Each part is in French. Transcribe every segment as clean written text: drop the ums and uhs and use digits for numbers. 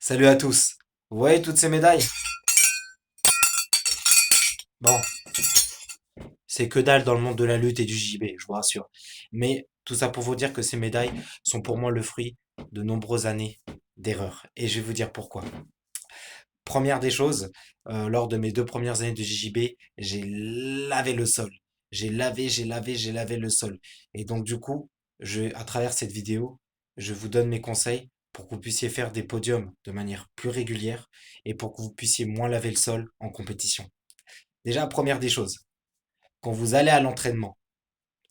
Salut à tous. Vous voyez toutes ces médailles? Bon, c'est que dalle dans le monde de la lutte et du JB, je vous rassure. Mais tout ça pour vous dire que ces médailles sont pour moi le fruit de nombreuses années d'erreurs. Et je vais vous dire pourquoi. Première des choses, lors de mes 2 premières années de JJB, j'ai lavé le sol. J'ai lavé le sol. Et donc du coup, à travers cette vidéo, je vous donne mes conseils pour que vous puissiez faire des podiums de manière plus régulière et pour que vous puissiez moins laver le sol en compétition. Déjà, première des choses, quand vous allez à l'entraînement,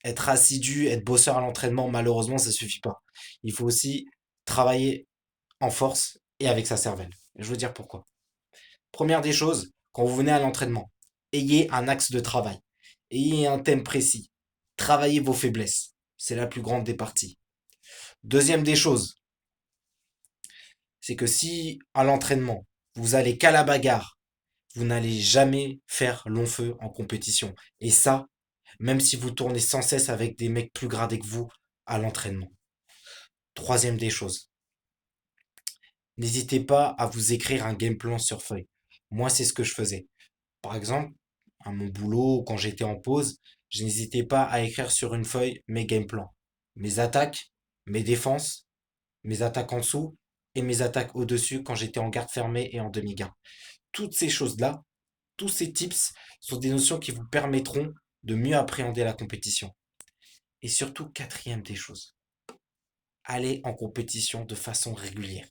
être assidu, être bosseur à l'entraînement, malheureusement, ça suffit pas. Il faut aussi travailler en force et avec sa cervelle. Je veux dire pourquoi. Première des choses, quand vous venez à l'entraînement, ayez un axe de travail. Ayez un thème précis. Travaillez vos faiblesses. C'est la plus grande des parties. Deuxième des choses, c'est que si à l'entraînement, vous allez qu'à la bagarre, vous n'allez jamais faire long feu en compétition. Et ça, même si vous tournez sans cesse avec des mecs plus gradés que vous à l'entraînement. Troisième des choses, n'hésitez pas à vous écrire un game plan sur feuille. Moi, c'est ce que je faisais. Par exemple, à mon boulot, quand j'étais en pause, je n'hésitais pas à écrire sur une feuille mes game plans. Mes attaques, mes défenses, mes attaques en dessous et mes attaques au-dessus quand j'étais en garde fermée et en demi-garde. Toutes ces choses-là, tous ces tips sont des notions qui vous permettront de mieux appréhender la compétition. Et surtout, quatrième des choses, allez en compétition de façon régulière.